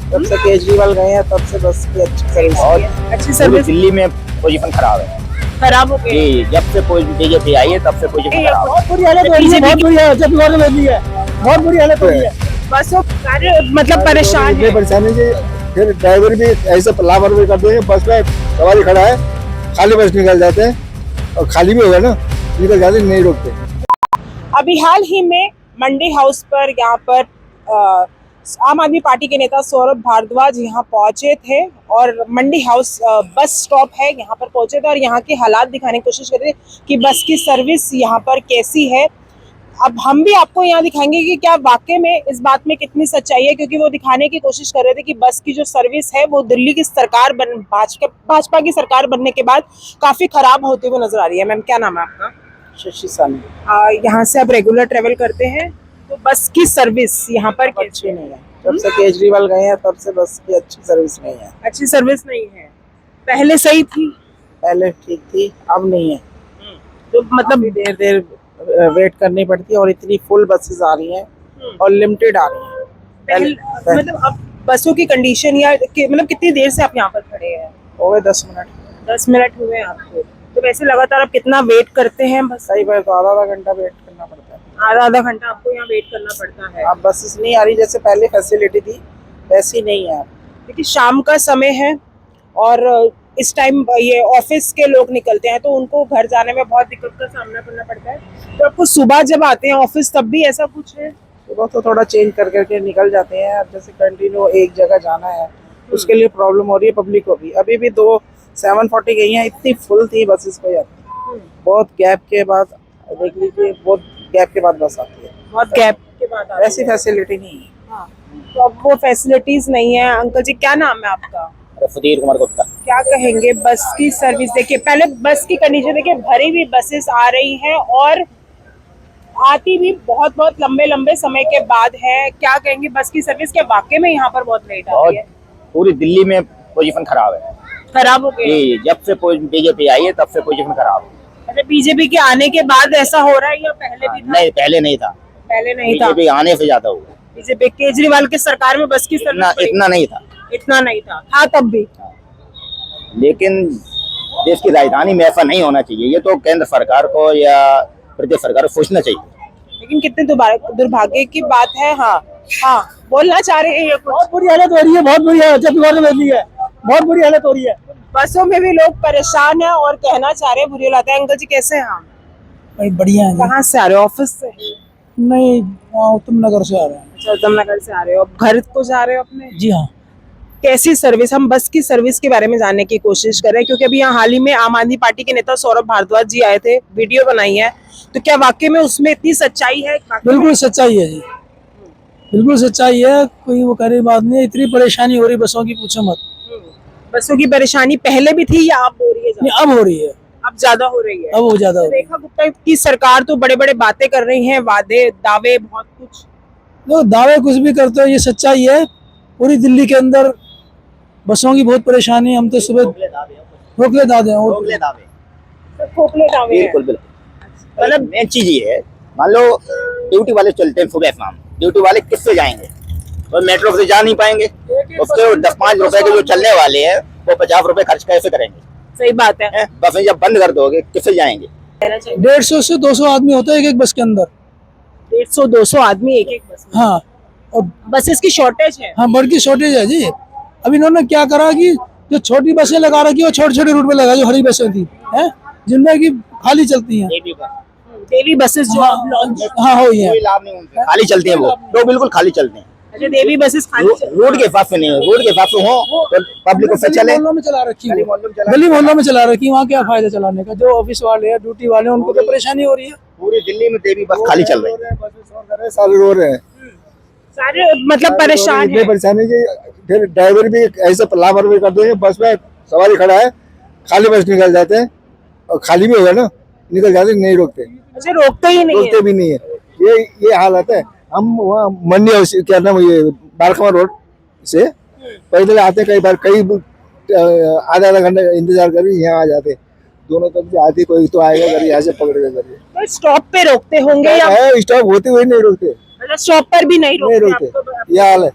जब से केजरीवाल गए हैं तब से बस की अच्छी सर्विस और अच्छी पूरी सर्विस दिल्ली में पोजीशन खराब है खराब हो गई। जी, जब से बीजेपी आई है तब से पोजीशन खराब है। बहुत बुरी हालत हो रही है, बहुत बुरी हालत है, बहुत बुरी हालत हो रही है। बस वो सारे मतलब परेशान है। परेशानी जी, फिर ड्राइवर भी ऐसे लापरवाही करते हैं। बस में सवारी खड़ा है, खाली बस निकल जाते हैं और खाली भी होगा ना, निकल जाते नहीं रोकते। अभी हाल ही में मंडी हाउस पर यहाँ पर आम आदमी पार्टी के नेता सौरभ भारद्वाज यहाँ पहुंचे थे और मंडी हाउस बस स्टॉप है, यहाँ पर पहुंचे थे और यहाँ के हालात दिखाने की कोशिश कर रहे थे कि बस की सर्विस यहाँ पर कैसी है। अब हम भी आपको यहाँ दिखाएंगे कि क्या वाकई में इस बात में कितनी सच्चाई है, क्योंकि वो दिखाने की कोशिश कर रहे थे कि बस की जो सर्विस है वो दिल्ली की सरकार भाजपा की सरकार बनने के बाद काफी खराब होते हुए नजर आ रही है। मैम, क्या नाम है आपका? शशि सानी। यहाँ से आप रेगुलर ट्रेवल करते हैं, तो बस की सर्विस यहाँ पर अच्छी नहीं है। जब से केजरीवाल गए हैं तब से बस की अच्छी सर्विस नहीं है। अच्छी सर्विस नहीं है। पहले सही थी, पहले ठीक थी, अब नहीं है। तो मतलब देर देर वेट करनी पड़ती है और इतनी फुल बसेस आ रही हैं और लिमिटेड आ रही हैं। मतलब अब बसों की कंडीशन या मतलब कितनी देर से आप यहाँ पर खड़े हैं? हो गए 10 मिनट। 10 मिनट हुए आपको, तो वैसे लगातार आप कितना वेट करते हैं? बस सही बात, तो आधा घंटा वेट करना पड़ता है। आधा घंटा आपको यहाँ वेट करना पड़ता है। अब बसेस नहीं आ रही, जैसे पहले फैसिलिटी थी वैसी नहीं है। क्योंकि शाम का समय है और इस टाइम ये ऑफिस के लोग निकलते हैं, तो उनको घर जाने में बहुत दिक्कत का सामना करना पड़ता है। तो आपको सुबह जब आते हैं ऑफिस तब भी ऐसा कुछ है? सुबह तो थोड़ा चेंज कर करके निकल जाते हैं। अब जैसे कंटिन्यू एक जगह जाना है उसके लिए प्रॉब्लम हो रही है पब्लिक को भी। अभी भी 2 740 गई हैं, इतनी फुल थी बसेस को जाती। बहुत गैप के बाद देख लीजिए, बहुत गैप के बाद बस आती है। बहुत गैप के बाद आती है। ऐसी फैसिलिटी नहीं है। हाँ, तो अब वो फैसिलिटीज नहीं है। अंकल जी, क्या नाम है आपका? सुधीर कुमार गुप्ता। क्या कहेंगे बस की सर्विस? देखिए, पहले बस की कंडीशन देखिए, भरी हुई बसेस आ रही हैं और आती भी बहुत बहुत लंबे लंबे समय के बाद है। क्या कहेंगे बस की सर्विस? के वाकई में यहाँ पर बहुत लेट आती है? पूरी दिल्ली में पोजीशन खराब है। खराब हो गई? जी, जब से बीजेपी आई है तब से पोजीशन खराब है। अच्छा, बीजेपी के आने के बाद ऐसा हो रहा है या पहले भी था? नहीं, पहले नहीं था। पहले नहीं था। बीजेपी आने से ज्यादा हुआ। बीजेपी केजरीवाल की सरकार में बस की सर्विस इतना नहीं था। इतना नहीं था तब भी। लेकिन देश की राजधानी में ऐसा नहीं होना चाहिए। ये तो केंद्र सरकार को या प्रदेश सरकार को सोचना चाहिए। लेकिन कितने दुर्भाग्य की बात है। हाँ हाँ, बोलना चाह रहे हैं ये कुछ? बहुत बुरी हालत हो रही है, बहुत बुरी हालत है, बहुत बुरी हालत हो रही है। बसों में भी लोग परेशान हैं और कहना चाह रहे हैं बुरी हालत है। अंकल जी, कैसे हैं आप? बढ़िया है। कहाँ से आ रहे हो? ऑफिस से? नहीं, उत्तम नगर से आ रहे हैं। अच्छा, उत्तम नगर से आ रहे हो। घर को जा रहे हो अपने? जी हाँ। कैसी सर्विस? हम बस की सर्विस के बारे में जानने की कोशिश कर रहे हैं, क्योंकि अभी यहाँ हाल ही में आम आदमी पार्टी के नेता सौरभ भारद्वाज जी आए थे, वीडियो बनाई है। तो क्या वाकई में उसमें इतनी सच्चाई है? बिल्कुल सच्चाई है जी, बिल्कुल सच्चाई है। कोई वो करे बात नहीं। इतनी परेशानी हो रही बसों की, पूछो मत। बसों की परेशानी पहले भी थी या अब हो रही है? नहीं, अब हो रही है। अब ज्यादा हो रही है। अब वो ज्यादा हो रही है। रेखा गुप्ता की सरकार तो बड़े बड़े बातें कर रही है, वादे दावे बहुत कुछ। देखो, दावे कुछ भी करते हो, ये सच्चाई है। पूरी दिल्ली के अंदर बसों की बहुत परेशानी। हम तो सुबह खोखले दावे बिल्कुल बिल्कुल। मतलब मेन चीज ये है, मान लो ड्यूटी वाले चलते हैं सुबह शाम, ड्यूटी वाले किससे जाएंगे? और मेट्रो से जा नहीं पाएंगे। उसके 10-5 रुपए के जो चलने वाले हैं वो 50 रुपए खर्च कैसे करेंगे? सही बात है। बसें जब बंद कर दोगे किससे जाएंगे? 150 से 200 आदमी होता है एक बस के अंदर। 150-200 आदमी एक बस में? हाँ, और बसेस की शॉर्टेज है। हाँ, बड़ की शॉर्टेज है जी। अब इन्होंने क्या करा कि जो छोटी बसें लगा रखी है, छोटे छोटे रूट पे लगा, जो हरी बसें थी हैं, जिनमें की खाली चलती हैं। देवी बसेस जो हाँ हो है, कोई लाभ नहीं उनसे, खाली चलती हैं। वो तो बिल्कुल खाली चलते हैं। अच्छा, देवी बसेस खाली रोड के हिसाब से नहीं हो, रोड के हिसाब से हो तो पब्लिक को चले। मोहल्लों में चला रखी है, गली मोहल्लों में चला रखी। वहाँ क्या फायदा चलाने का? जो ऑफिस वाले हैं, ड्यूटी वाले, उनको तो परेशानी हो रही है। पूरी दिल्ली में देवी बस खाली चल रही है। सारे रो रहे हैं, सारे मतलब परेशान है। परेशानी की। फिर ड्राइवर भी ऐसे लापरवाही करते हैं। बस में सवारी खड़ा है, खाली बस निकल जाते हैं और खाली भी होगा ना, निकल जाते नहीं रोकते। अच्छा, रोकते ही नहीं रोकते भी नहीं है। ये हालत है। हम वहाँ मंडी हाउस, क्या नाम, ये बारखमा रोड से पैदल आते, कई बार आधा घंटा इंतजार कर यहाँ आ जाते। दोनों तरफ से आती, कोई तो आएगा घर, यहाँ से पकड़ के कर। तो स्टॉप पे रोकते होंगे या? स्टॉप होते हुए नहीं रोकते। मतलब स्टॉप पर भी नहीं रोकते? ये हाल है।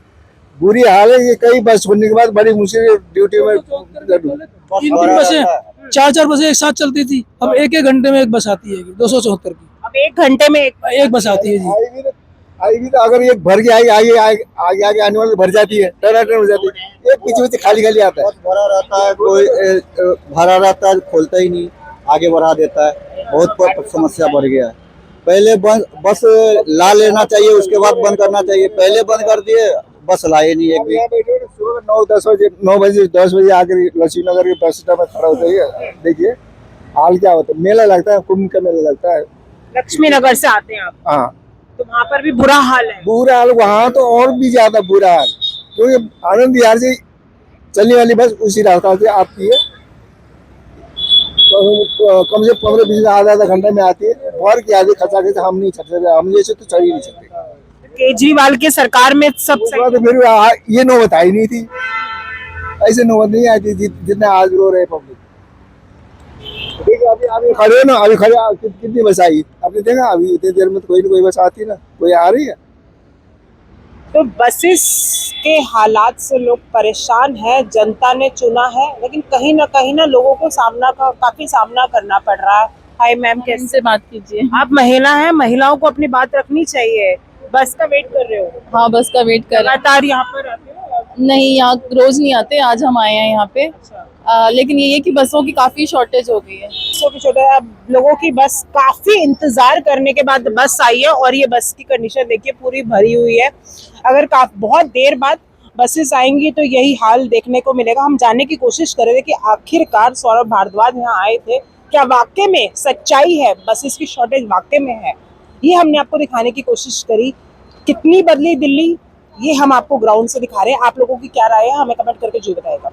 बुरी हाल है। ये कई बस छोड़ने के बाद बड़ी मुश्किल ड्यूटी में तीन बसें 4 बसें एक साथ चलती थी, अब एक घंटे में एक बस आती है 274 की, अब 1 घंटे में एक बस आती है जी। आएगी तो अगर ये भर के आगे आगे आने वाले भर जाती है, टर्न हो जाती है, ये पीछे पीछे खाली खाली आता है। भरा रहता है, कोई भरा रहता है, खोलता ही नहीं, आगे बढ़ा देता है। बहुत समस्या बढ़ गया है। पहले बस ला लेना चाहिए, उसके बाद बंद करना चाहिए। पहले बंद कर दिए, बस लाए नहीं एक भी। सुबह 9 बजे 10 बजे आकर लक्ष्मी नगर के बस स्टैंड में खड़ा होता है। देखिए हाल क्या होता है, मेला लगता है, कुंभ का मेला लगता है। लक्ष्मी नगर से आते हैं आप, हाँ, तो वहाँ पर भी बुरा हाल है। बुरा हाल वहाँ तो और भी ज्यादा बुरा हाल, क्योंकि आनंद विहार से चलने वाली बस उसी रास्ता से आती है, तो कम से 15-20 आधा घंटे में आती है। और क्या खचा खचा हम नहीं चढ़ सकते, हम जैसे तो चढ़ ही नहीं सकते। केजरीवाल के सरकार में सब सही तो फिर ये नौबत आई नहीं थी, ऐसे नौबत नहीं आई थी जितने आज रो रहे पब्लिक। देखिए अभी खड़े हो ना, अभी खड़े कितनी बस आई, आपने देखा अभी इतनी देर में तो कोई ना कोई बस आती ना, कोई आ रही है। तो बसेस के हालात से लोग परेशान हैं, जनता ने चुना है, लेकिन कहीं ना लोगों को काफी सामना करना पड़ रहा है। हाय मैम, कैसे से बात कीजिए। आप महिला हैं, महिलाओं को अपनी बात रखनी चाहिए। बस का वेट कर रहे हो? हाँ, बस का वेट कर रहे लगातार यहाँ पर आते हो? हैं। नहीं, यहाँ रोज नहीं आते, आज हम आए हैं यहाँ पे। लेकिन ये है कि बसों की काफी शॉर्टेज हो गई है। छोटे अब लोगों की बस काफी इंतजार करने के बाद बस आई है, और ये बस की कंडीशन देखिए पूरी भरी हुई है। अगर बहुत देर बाद बसेस आएंगी तो यही हाल देखने को मिलेगा। हम जानने की कोशिश कर रहे थे कि आखिरकार सौरभ भारद्वाज यहाँ आए थे, क्या वाकई में सच्चाई है, बसेस की शॉर्टेज वाकई में है, ये हमने आपको दिखाने की कोशिश करी। कितनी बदली दिल्ली, ये हम आपको ग्राउंड से दिखा रहे हैं। आप लोगों की क्या राय है, हमें कमेंट करके जरूर बताएगा।